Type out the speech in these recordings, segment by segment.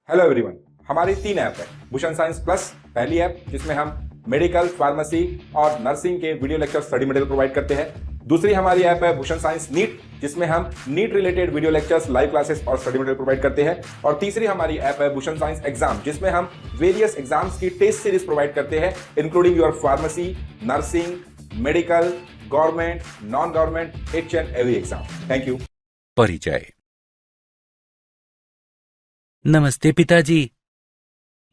Hello everyone. हमारी 3 app है। Bhushan science plus पहली ऐप जिसमें हम मेडिकल, फार्मेसी और नर्सिंग के video lecture study material provide करते हैं। दूसरी हमारी ऐप है भूषण साइंस नीट, जिसमें हम NEET related video lectures, live classes और स्टडी मटेरियल प्रोवाइड करते हैं। और तीसरी हमारी ऐप है भूषण साइंस एग्जाम, जिसमें हम वेरियस एग्जाम्स की टेस्ट सीरीज प्रोवाइड करते हैं, including your pharmacy, nursing, medical, government, non government, each and every exam. Thank you. परिचय। नमस्ते पिताजी।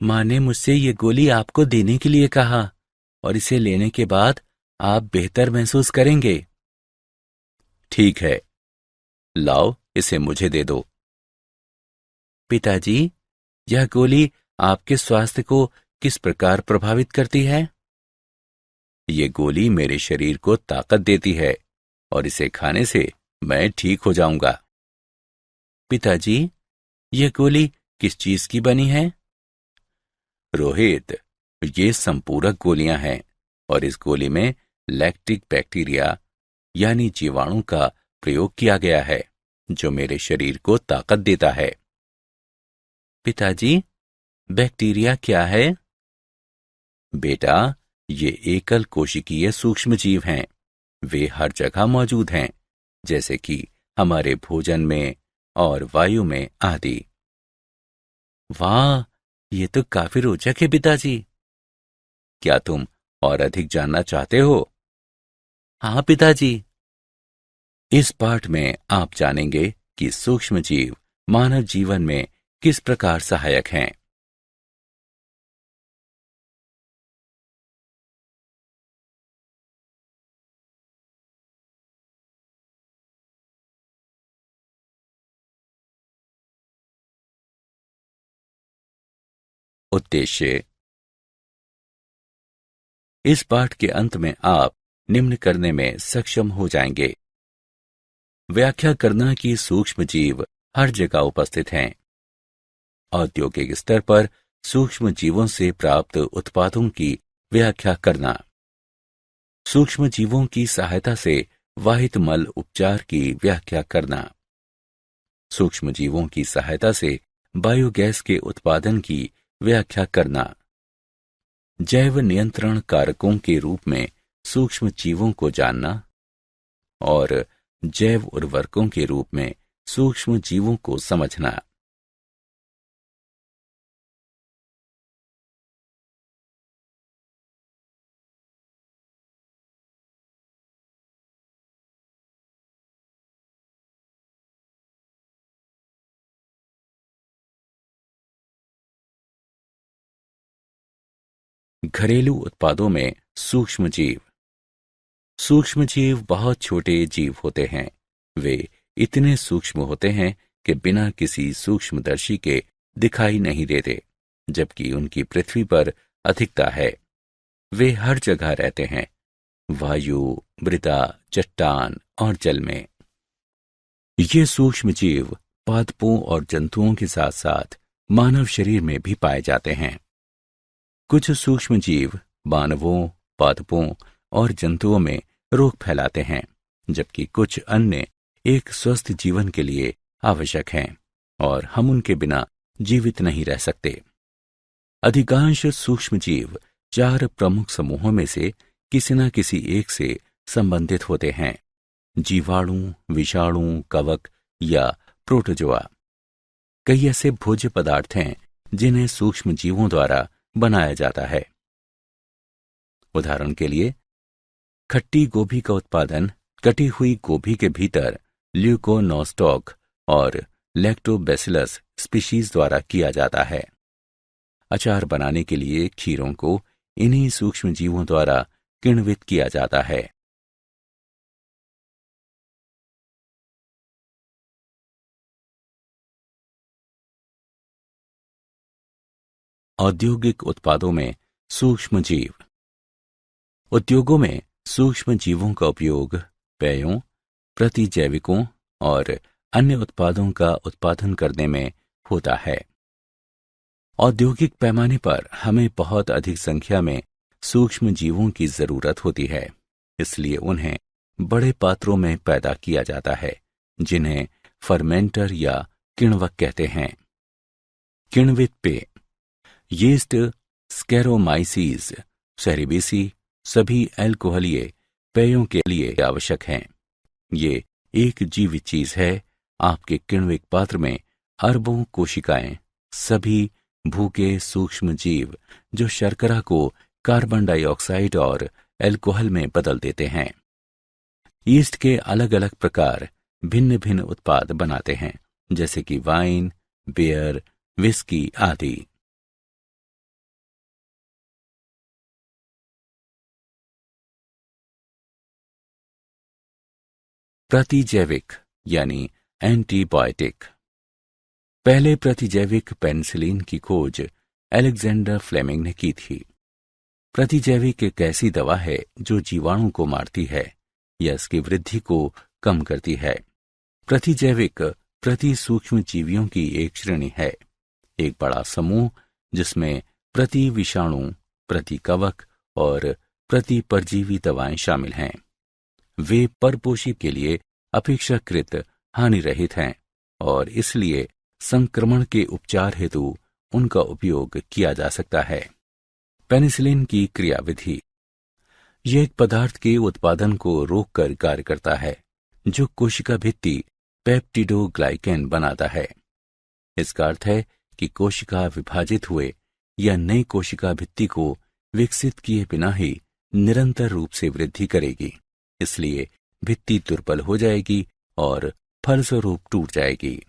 माँ ने मुझसे ये गोली आपको देने के लिए कहा और इसे लेने के बाद आप बेहतर महसूस करेंगे। ठीक है, लाओ इसे मुझे दे दो। पिताजी, यह गोली आपके स्वास्थ्य को किस प्रकार प्रभावित करती है? ये गोली मेरे शरीर को ताकत देती है और इसे खाने से मैं ठीक हो जाऊंगा। पिताजी, यह गोली किस चीज की बनी है? रोहित, ये संपूरक गोलियां हैं और इस गोली में लैक्टिक बैक्टीरिया यानी जीवाणु का प्रयोग किया गया है जो मेरे शरीर को ताकत देता है। पिताजी, बैक्टीरिया क्या है? बेटा, ये एकल कोशिकीय सूक्ष्मजीव हैं। वे हर जगह मौजूद हैं, जैसे कि हमारे भोजन में और वायु में आदि। वाह, ये तो काफी रोचक है पिताजी। क्या तुम और अधिक जानना चाहते हो? हाँ पिताजी। इस पाठ में आप जानेंगे कि सूक्ष्मजीव मानव जीवन में किस प्रकार सहायक हैं। उद्देश्य। इस पाठ के अंत में आप निम्न करने में सक्षम हो जाएंगे। व्याख्या करना कि सूक्ष्मजीव हर जगह उपस्थित हैं। औद्योगिक स्तर पर सूक्ष्म जीवों से प्राप्त उत्पादों की व्याख्या करना। सूक्ष्म जीवों की सहायता से वाहित मल उपचार की व्याख्या करना। सूक्ष्म जीवों की सहायता से बायोगैस के उत्पादन की व्याख्या करना। जैव नियंत्रण कारकों के रूप में सूक्ष्म जीवों को जानना और जैव उर्वरकों के रूप में सूक्ष्म जीवों को समझना। घरेलू उत्पादों में सूक्ष्म जीव। सूक्ष्म जीव बहुत छोटे जीव होते हैं। वे इतने सूक्ष्म होते हैं कि बिना किसी सूक्ष्मदर्शी के दिखाई नहीं देते, जबकि उनकी पृथ्वी पर अधिकता है। वे हर जगह रहते हैं, वायु, मृदा, चट्टान और जल में। ये सूक्ष्म जीव पादपों और जंतुओं के साथ साथ मानव शरीर में भी पाए जाते हैं। कुछ सूक्ष्म जीव मानवों, पादपों और जंतुओं में रोग फैलाते हैं, जबकि कुछ अन्य एक स्वस्थ जीवन के लिए आवश्यक हैं और हम उनके बिना जीवित नहीं रह सकते। अधिकांश सूक्ष्म जीव 4 प्रमुख समूहों में से किसी न किसी एक से संबंधित होते हैं: जीवाणु, विषाणु, कवक या प्रोटोजोआ। कई ऐसे भोज्य पदार्थ हैं जिन्हें सूक्ष्म जीवों द्वारा बनाया जाता है। उदाहरण के लिए, खट्टी गोभी का उत्पादन कटी हुई गोभी के भीतर ल्यूकोनोस्टॉक और लैक्टोबैसिलस स्पीशीज द्वारा किया जाता है। अचार बनाने के लिए खीरों को इन्हीं सूक्ष्म जीवों द्वारा किण्वित किया जाता है। औद्योगिक उत्पादों में सूक्ष्म जीव। उद्योगों में सूक्ष्म जीवों का उपयोग पेयों, प्रतिजैविकों और अन्य उत्पादों का उत्पादन करने में होता है। औद्योगिक पैमाने पर हमें बहुत अधिक संख्या में सूक्ष्म जीवों की जरूरत होती है, इसलिए उन्हें बड़े पात्रों में पैदा किया जाता है, जिन्हें फर्मेंटर या किण्वक कहते हैं। किण्वित पेय। यीस्ट, स्केरोमाइसीज, सेरेबेसी सभी अल्कोहलीय पेयों के लिए आवश्यक हैं। ये एक जीवित चीज है। आपके किण्वित पात्र में अरबों कोशिकाएं, सभी भूखे सूक्ष्म जीव जो शर्करा को कार्बन डाइऑक्साइड और अल्कोहल में बदल देते हैं। यीस्ट के अलग अलग प्रकार भिन्न भिन्न उत्पाद बनाते हैं, जैसे कि वाइन, बियर, विस्की आदि। प्रतिजैविक यानी एंटीबायोटिक। पहले प्रतिजैविक पेनिसिलिन की खोज अलेक्जेंडर फ्लेमिंग ने की थी। प्रतिजैविक एक ऐसी दवा है जो जीवाणु को मारती है या इसकी वृद्धि को कम करती है। प्रतिजैविक प्रति सूक्ष्म जीवियों की एक श्रेणी है, एक बड़ा समूह जिसमें प्रति विषाणु, प्रति कवक और प्रति परजीवी दवाएं शामिल हैं। वे परपोषी के लिए अपेक्षाकृत हानि रहित हैं और इसलिए संक्रमण के उपचार हेतु उनका उपयोग किया जा सकता है। पेनिसिलिन की क्रियाविधि। यह एक पदार्थ के उत्पादन को रोककर कार्य करता है जो कोशिका भित्ति पेप्टिडोग्लाइकेन बनाता है। इसका अर्थ है कि कोशिका विभाजित हुए या नई कोशिका भित्ति को विकसित किए बिना ही निरंतर रूप से वृद्धि करेगी, इसलिए भित्ति दुर्बल हो जाएगी और फलस्वरूप टूट जाएगी।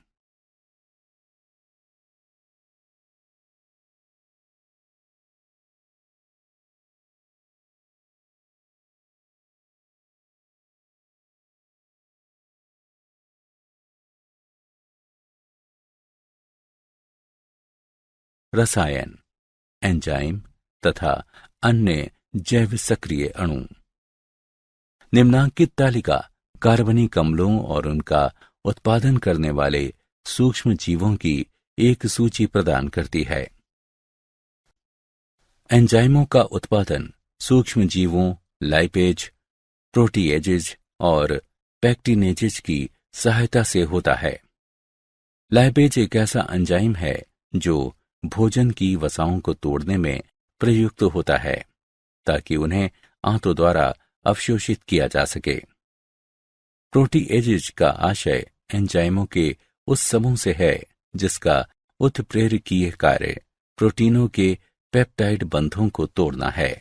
रसायन, एंजाइम तथा अन्य जैव सक्रिय अणु। निम्नांकित तालिका कार्बनिक अम्लों और उनका उत्पादन करने वाले सूक्ष्म जीवों की एक सूची प्रदान करती है। एंजाइमों का उत्पादन सूक्ष्म जीवों, लाइपेज, प्रोटीएजेज और पैक्टिनेजेज की सहायता से होता है। लाइपेज एक ऐसा एंजाइम है जो भोजन की वसाओं को तोड़ने में प्रयुक्त होता है ताकि उन्हें आंतों द्वारा अवशोषित किया जा सके। प्रोटीएजेज का आशय एंजाइमों के उस समूह से है जिसका उत्प्रेरकीय कार्य प्रोटीनों के पेप्टाइड बंधों को तोड़ना है।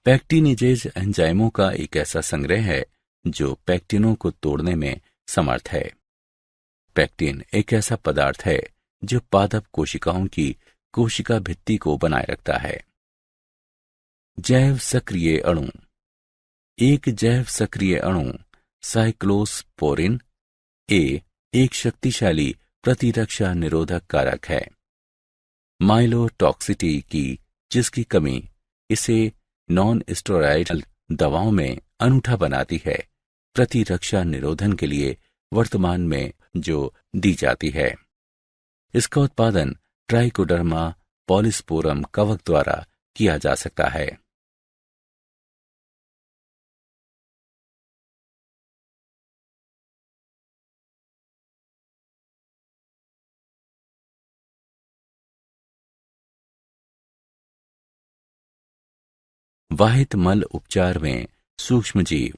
पैक्टिनेजेज एंजाइमों का एक ऐसा संग्रह है जो पैक्टिनों को तोड़ने में समर्थ है। पैक्टिन एक ऐसा पदार्थ है जो पादप कोशिकाओं की कोशिका भित्ति को बनाए रखता है। जैव सक्रिय अणु। एक जैव सक्रिय अणु साइक्लोस्पोरिन ए एक शक्तिशाली प्रतिरक्षा निरोधक कारक है। माइलोटॉक्सिटी की जिसकी कमी इसे नॉन स्टेरॉयडल दवाओं में अनूठा बनाती है, प्रतिरक्षा निरोधन के लिए वर्तमान में जो दी जाती है। इसका उत्पादन ट्राइकोडर्मा पॉलिस्पोरम कवक द्वारा किया जा सकता है। वाहित मल उपचार में सूक्ष्म जीव।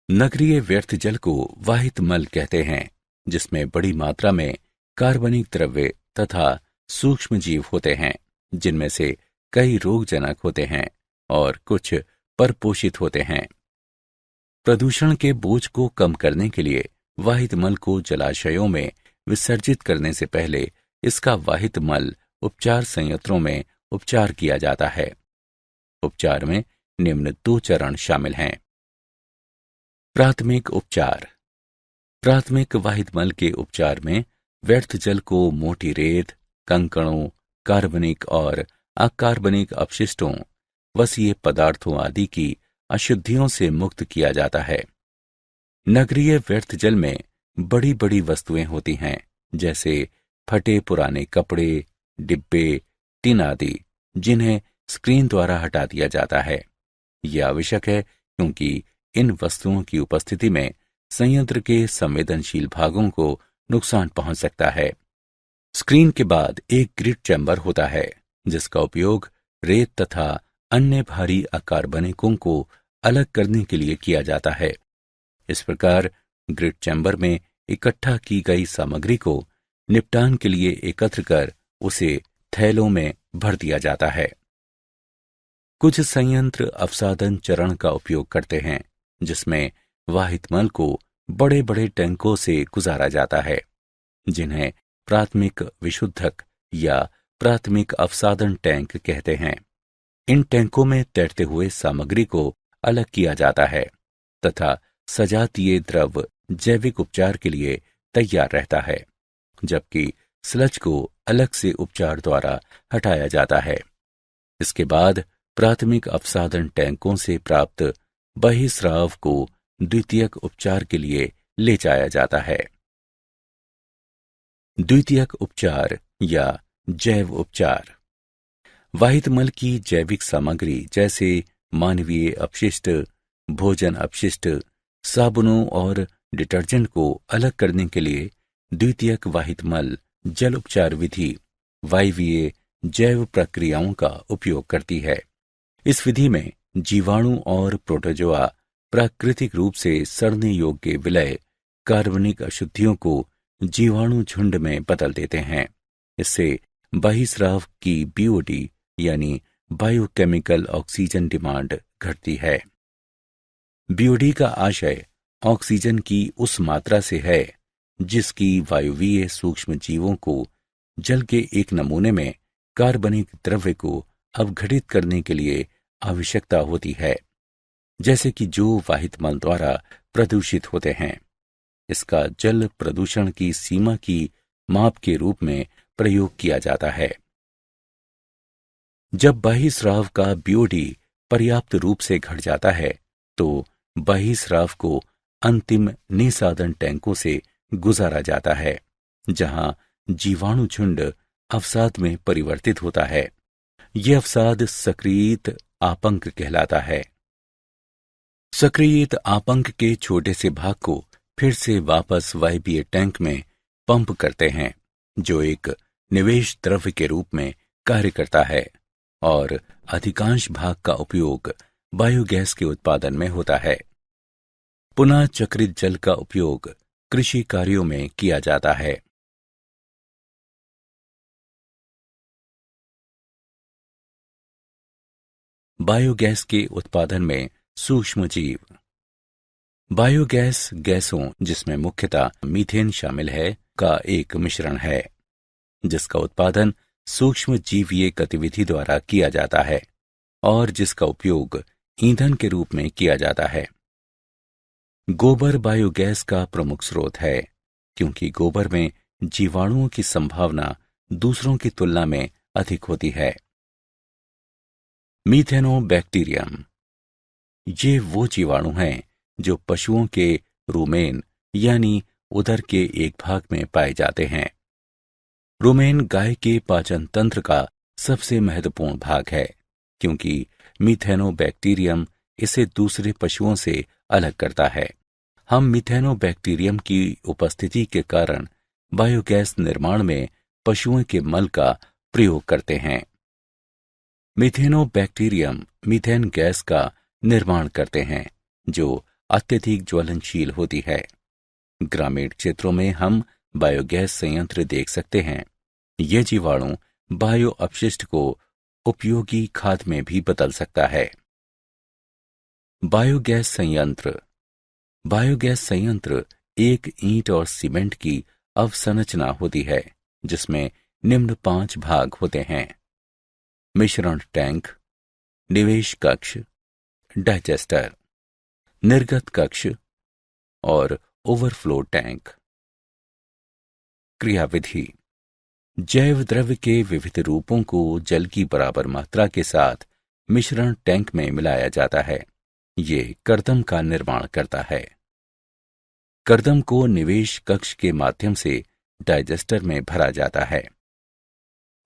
नगरीय व्यर्थ जल को वाहित मल कहते हैं, जिसमें बड़ी मात्रा में कार्बनिक द्रव्य तथा सूक्ष्म जीव होते हैं, जिनमें से कई रोगजनक होते हैं और कुछ परपोषित होते हैं। प्रदूषण के बोझ को कम करने के लिए वाहित मल को जलाशयों में विसर्जित करने से पहले इसका वाहित मल उपचार संयंत्रों में उपचार किया जाता है। उपचार में निम्न 2 चरण शामिल हैं। प्राथमिक उपचार। प्राथमिक वाहित मल के उपचार में व्यर्थ जल को मोटी रेत, कंकड़ों, कार्बनिक और अकार्बनिक अपशिष्टों, वसीय पदार्थों आदि की अशुद्धियों से मुक्त किया जाता है। नगरीय व्यर्थ जल में बड़ी बड़ी वस्तुएं होती हैं, जैसे फटे पुराने कपड़े, डिब्बे, टिन आदि, जिन्हें स्क्रीन द्वारा हटा दिया जाता है। यह आवश्यक है क्योंकि इन वस्तुओं की उपस्थिति में संयंत्र के संवेदनशील भागों को नुकसान पहुंच सकता है। स्क्रीन के बाद एक ग्रिड चैम्बर होता है जिसका उपयोग रेत तथा अन्य भारी अकार्बनिकों को अलग करने के लिए किया जाता है। इस प्रकार ग्रिड चैम्बर में इकट्ठा की गई सामग्री को निपटान के लिए एकत्र कर उसे थैलों में भर दिया जाता है। कुछ संयंत्र अवसादन चरण का उपयोग करते हैं जिसमें वाहित मल को बड़े बड़े टैंकों से गुजारा जाता है जिन्हें प्राथमिक विशुद्धक या प्राथमिक अवसादन टैंक कहते हैं। इन टैंकों में तैरते हुए सामग्री को अलग किया जाता है तथा सजातीय द्रव जैविक उपचार के लिए तैयार रहता है, जबकि स्लज को अलग से उपचार द्वारा हटाया जाता है। इसके बाद प्राथमिक अवसादन टैंकों से प्राप्त बहिस्राव को द्वितीयक उपचार के लिए ले जाया जाता है। द्वितीयक उपचार या जैव उपचार वाहित मल की जैविक सामग्री जैसे मानवीय अपशिष्ट, भोजन अपशिष्ट, साबुनों और डिटर्जेंट को अलग करने के लिए द्वितीयक वाहित मल जल उपचार विधि वायवीय जैव प्रक्रियाओं का उपयोग करती है। इस विधि में जीवाणु और प्रोटोजोआ प्राकृतिक रूप से सड़ने योग्य विलय कार्बनिक अशुद्धियों को जीवाणु झुंड में बदल देते हैं। इससे बहिस्राव की बीओडी यानी बायोकेमिकल ऑक्सीजन डिमांड घटती है। बीओडी का आशय ऑक्सीजन की उस मात्रा से है जिसकी वायुवीय सूक्ष्म जीवों को जल के एक नमूने में कार्बनिक द्रव्य को अवघटित करने के लिए आवश्यकता होती है, जैसे कि जो वाहित मल द्वारा प्रदूषित होते हैं। इसका जल प्रदूषण की सीमा की माप के रूप में प्रयोग किया जाता है। जब बहिस्राव का बीओडी पर्याप्त रूप से घट जाता है तो बहिस्राव को अंतिम निसादन टैंकों से गुजारा जाता है जहां जीवाणु झुंड अवसाद में परिवर्तित होता है। यह अवसाद सक्रियित आपंक कहलाता है। सक्रियित आपंक के छोटे से भाग को फिर से वापस वायवीय टैंक में पंप करते हैं जो एक निवेश द्रव्य के रूप में कार्य करता है और अधिकांश भाग का उपयोग बायोगैस के उत्पादन में होता है। पुनः चक्रित जल का उपयोग कृषि कार्यों में किया जाता है। बायोगैस के उत्पादन में सूक्ष्म जीव बायोगैस गैसों जिसमें मुख्यतः मीथेन शामिल है का एक मिश्रण है जिसका उत्पादन सूक्ष्म जीवीय गतिविधि द्वारा किया जाता है और जिसका उपयोग ईंधन के रूप में किया जाता है। गोबर बायोगैस का प्रमुख स्रोत है क्योंकि गोबर में जीवाणुओं की संभावना दूसरों की तुलना में अधिक होती है। मीथेनोबैक्टीरियम ये वो जीवाणु हैं जो पशुओं के रूमेन यानी उदर के एक भाग में पाए जाते हैं। रूमेन गाय के पाचन तंत्र का सबसे महत्वपूर्ण भाग है क्योंकि मीथेनोबैक्टीरियम इसे दूसरे पशुओं से अलग करता है। हम मीथेनोबैक्टीरियम की उपस्थिति के कारण बायोगैस निर्माण में पशुओं के मल का प्रयोग करते हैं। मीथेनोबैक्टीरियम मीथेन गैस का निर्माण करते हैं जो अत्यधिक ज्वलनशील होती है। ग्रामीण क्षेत्रों में हम बायोगैस संयंत्र देख सकते हैं। ये जीवाणु बायो अपशिष्ट को उपयोगी खाद में भी बदल सकता है। बायोगैस संयंत्र एक ईंट और सीमेंट की अवसंरचना होती है जिसमें निम्न 5 भाग होते हैं: मिश्रण टैंक, निवेश कक्ष, डाइजेस्टर, निर्गत कक्ष और ओवरफ्लो टैंक। क्रियाविधि जैव द्रव्य के विविध रूपों को जल की बराबर मात्रा के साथ मिश्रण टैंक में मिलाया जाता है। ये कर्दम का निर्माण करता है। कर्दम को निवेश कक्ष के माध्यम से डाइजेस्टर में भरा जाता है।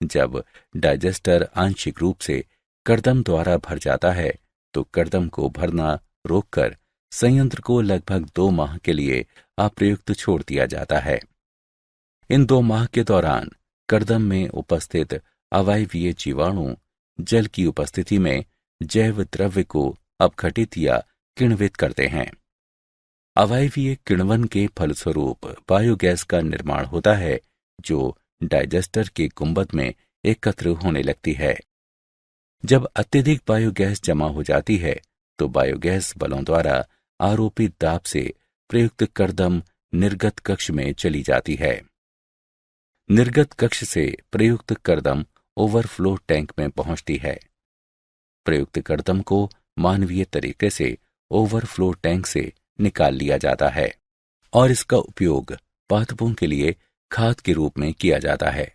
जब डाइजेस्टर आंशिक रूप से कर्दम द्वारा भर जाता है तो कर्दम को भरना रोककर संयंत्र को लगभग 2 माह के लिए अप्रयुक्त छोड़ दिया जाता है। इन 2 माह के दौरान कर्दम में उपस्थित अवायवीय जीवाणु जल की उपस्थिति में जैव द्रव्य को अपघटित या किण्वित करते हैं। अवायवीय किण्वन के फलस्वरूप बायोगैस का निर्माण होता है, जो डाइजेस्टर के गुंबद में एकत्र होने लगती है। जब अत्यधिक बायोगैस जमा हो जाती है तो बायोगैस बलों द्वारा आरोपित दाब से प्रयुक्त कर्दम निर्गत कक्ष में चली जाती है। निर्गत कक्ष से प्रयुक्त कर्दम ओवरफ्लो टैंक में पहुंचती है। प्रयुक्त कर्दम को मानवीय तरीके से ओवरफ्लो टैंक से निकाल लिया जाता है और इसका उपयोग पादपों के लिए खाद के रूप में किया जाता है।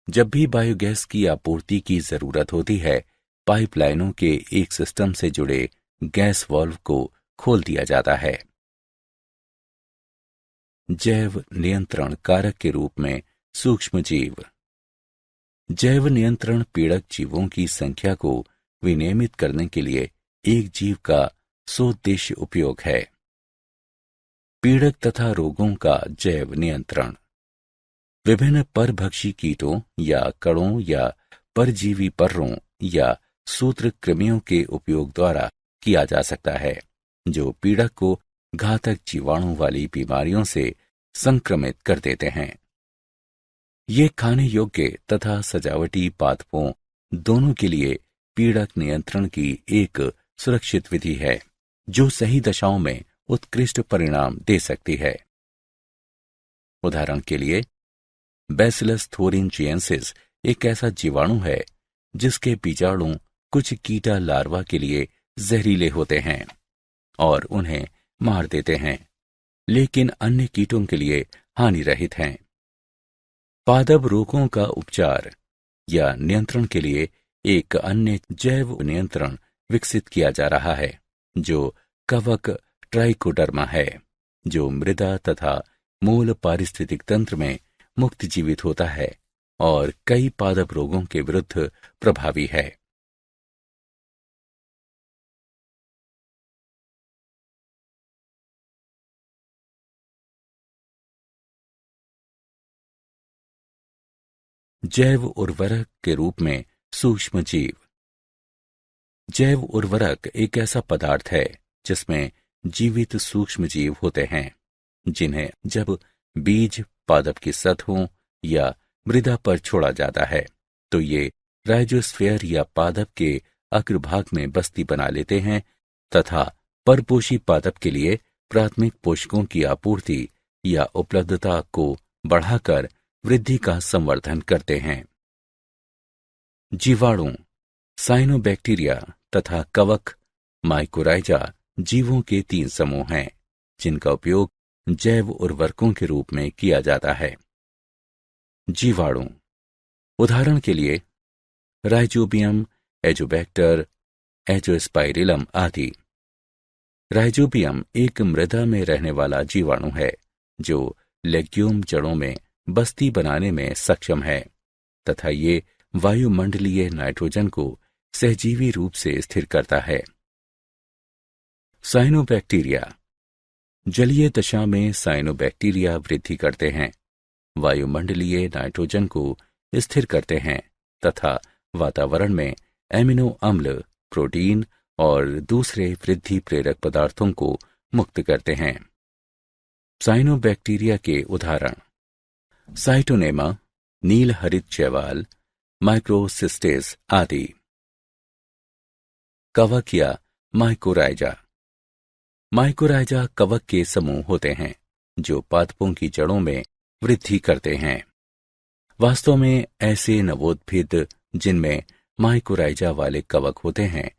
जब भी बायोगैस की आपूर्ति की जरूरत होती है, पाइपलाइनों के एक सिस्टम से जुड़े गैस वाल्व को खोल दिया जाता है। जैव नियंत्रण कारक के रूप में सूक्ष्मजीव। जैव नियंत्रण पीड़क जीवों की संख्या को विनियमित करने के लिए एक जीव का सोद्देश्य उपयोग है। पीड़क तथा रोगों का जैव नियंत्रण विभिन्न परभक्षी कीटों या कणों या परजीवी पर्रों या सूत्रकृमियों के उपयोग द्वारा किया जा सकता है, जो पीड़क को घातक जीवाणु वाली बीमारियों से संक्रमित कर देते हैं। ये खाने योग्य तथा सजावटी पादपों दोनों के लिए पीड़क नियंत्रण की एक सुरक्षित विधि है, जो सही दशाओं में उत्कृष्ट परिणाम दे सकती है। उदाहरण के लिए, बैसिलस थोरिनजिएंसिस एक ऐसा जीवाणु है जिसके बीजाणु कुछ कीटा लार्वा के लिए जहरीले होते हैं और उन्हें मार देते हैं, लेकिन अन्य कीटों के लिए हानि रहित हैं। पादप रोगों का उपचार या नियंत्रण के लिए एक अन्य जैव नियंत्रण विकसित किया जा रहा है, जो कवक ट्राइकोडर्मा है, जो मृदा तथा मूल पारिस्थितिक तंत्र में मुक्त जीवित होता है और कई पादप रोगों के विरुद्ध प्रभावी है। जैव उर्वरक के रूप में सूक्ष्म जीव। जैव उर्वरक एक ऐसा पदार्थ है जिसमें जीवित सूक्ष्म जीव होते हैं, जिन्हें जब बीज पादप की सतहों या मृदा पर छोड़ा जाता है तो ये राइजोस्फीयर या पादप के अग्रभाग में बस्ती बना लेते हैं तथा परपोषी पादप के लिए प्राथमिक पोषकों की आपूर्ति या उपलब्धता को बढ़ाकर वृद्धि का संवर्धन करते हैं। जीवाणु, साइनोबैक्टीरिया तथा कवक माइकोराइजा जीवों के 3 समूह हैं, जिनका उपयोग जैव उर्वरकों के रूप में किया जाता है। जीवाणु, उदाहरण के लिए राइजोबियम, एजोबैक्टर, एजोस्पाइरिलम आदि। राइजोबियम एक मृदा में रहने वाला जीवाणु है जो लेग्यूम जड़ों में बस्ती बनाने में सक्षम है तथा ये वायुमंडलीय नाइट्रोजन को सहजीवी रूप से स्थिर करता है। साइनोबैक्टीरिया, जलीय दशा में साइनोबैक्टीरिया वृद्धि करते हैं, वायुमंडलीय नाइट्रोजन को स्थिर करते हैं तथा वातावरण में एमिनो अम्ल, प्रोटीन और दूसरे वृद्धि प्रेरक पदार्थों को मुक्त करते हैं। साइनोबैक्टीरिया के उदाहरण साइटोनेमा, नील हरित शैवाल, माइक्रोसिस्टेस आदि। कवक या माइकोराइजा। माइकोराइजा कवक के समूह होते हैं जो पादपों की जड़ों में वृद्धि करते हैं। वास्तव में ऐसे नवोद्भिद जिनमें माइकोराइजा वाले कवक होते हैं,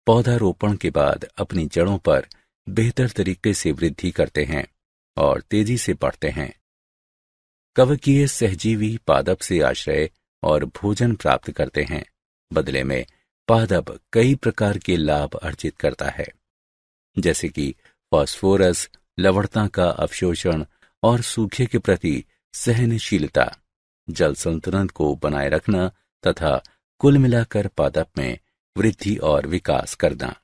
पौधारोपण के बाद अपनी जड़ों पर बेहतर तरीके से वृद्धि करते हैं और तेजी से बढ़ते हैं। कवकीय सहजीवी पादप से आश्रय और भोजन प्राप्त करते हैं। बदले में पादप कई प्रकार के लाभ अर्जित करता है, जैसे कि फास्फोरस, लवणता का अवशोषण और सूखे के प्रति सहनशीलता, जल संतुलन को बनाए रखना तथा कुल मिलाकर पादप में वृद्धि और विकास करना।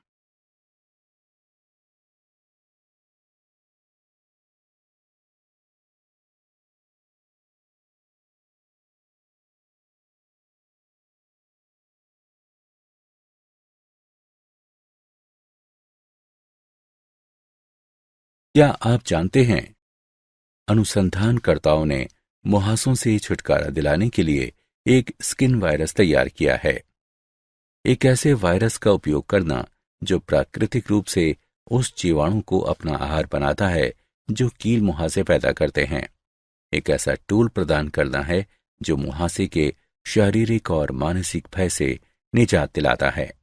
क्या आप जानते हैं, अनुसंधानकर्ताओं ने मुहासों से छुटकारा दिलाने के लिए एक स्किन वायरस तैयार किया है। एक ऐसे वायरस का उपयोग करना जो प्राकृतिक रूप से उस जीवाणु को अपना आहार बनाता है जो कील मुहासे पैदा करते हैं। एक ऐसा टूल प्रदान करना है जो मुहासे के शारीरिक और मानसिक भय से निजात दिलाता है।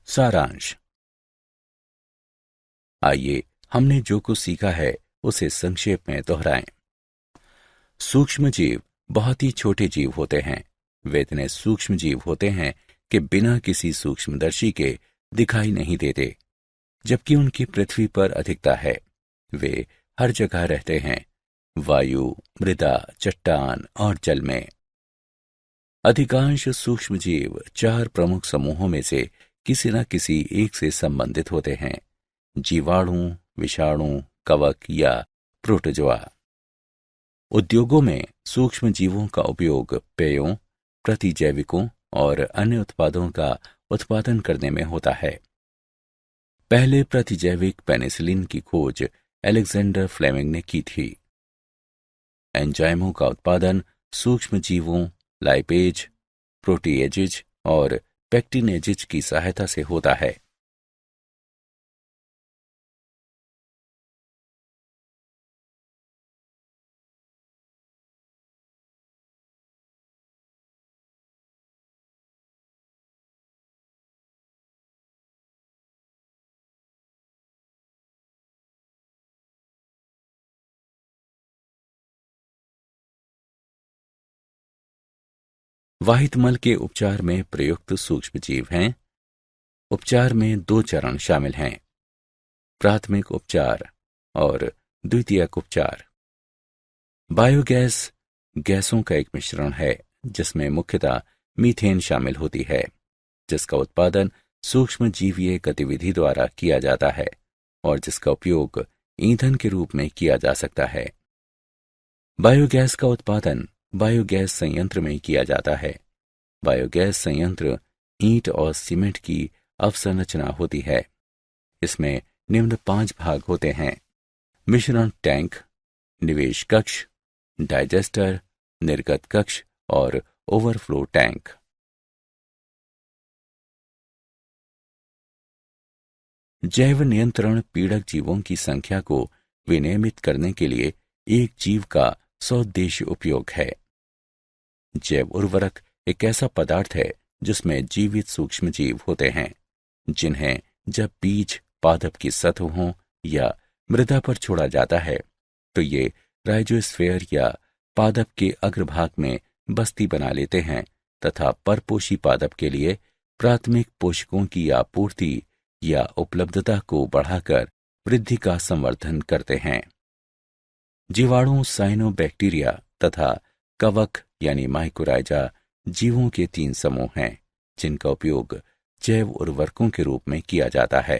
सारांश। आइए हमने जो कुछ सीखा है उसे संक्षेप में दोहराएं। सूक्ष्म जीव बहुत ही छोटे जीव होते हैं। वे इतने सूक्ष्म जीव होते हैं कि बिना किसी सूक्ष्मदर्शी के दिखाई नहीं देते, जबकि उनकी पृथ्वी पर अधिकता है। वे हर जगह रहते हैं, वायु, मृदा, चट्टान और जल में। अधिकांश सूक्ष्म जीव 4 प्रमुख समूहों में से किसी न किसी एक से संबंधित होते हैं: जीवाणु, विषाणु, कवक या प्रोटोजोआ। उद्योगों में सूक्ष्म जीवों का उपयोग पेयों, प्रतिजैविकों और अन्य उत्पादों का उत्पादन करने में होता है। पहले प्रतिजैविक पेनिसिलिन की खोज अलेक्जेंडर फ्लेमिंग ने की थी। एंजाइमों का उत्पादन सूक्ष्म जीवों, लाइपेज, प्रोटीएजेज और पेक्टिनेजेज की सहायता से होता है। वाहित मल के उपचार में प्रयुक्त सूक्ष्म जीव हैं। उपचार में 2 चरण शामिल हैं: प्राथमिक उपचार और द्वितीयक उपचार। बायोगैस गैसों का एक मिश्रण है जिसमें मुख्यतः मीथेन शामिल होती है, जिसका उत्पादन सूक्ष्म जीवीय गतिविधि द्वारा किया जाता है और जिसका उपयोग ईंधन के रूप में किया जा सकता है। बायोगैस का उत्पादन बायोगैस संयंत्र में किया जाता है। बायोगैस संयंत्र ईंट और सीमेंट की अवसंरचना होती है। इसमें निम्न 5 भाग होते हैं: मिश्रण टैंक, निवेश कक्ष, डाइजेस्टर, निर्गत कक्ष और ओवरफ्लो टैंक। जैव नियंत्रण पीड़क जीवों की संख्या को विनियमित करने के लिए एक जीव का सौद्देश्य उपयोग है। जैव उर्वरक एक ऐसा पदार्थ है जिसमें जीवित सूक्ष्म जीव होते हैं, जिन्हें जब बीज पादप की सतहों या मृदा पर छोड़ा जाता है तो ये राइजोस्फीयर या पादप के अग्रभाग में बस्ती बना लेते हैं तथा परपोषी पादप के लिए प्राथमिक पोषकों की आपूर्ति या उपलब्धता को बढ़ाकर वृद्धि का संवर्धन करते हैं। जीवाणु, साइनोबैक्टीरिया तथा कवक यानी माइकोराइजा जीवों के 3 समूह हैं जिनका उपयोग जैव उर्वरकों के रूप में किया जाता है।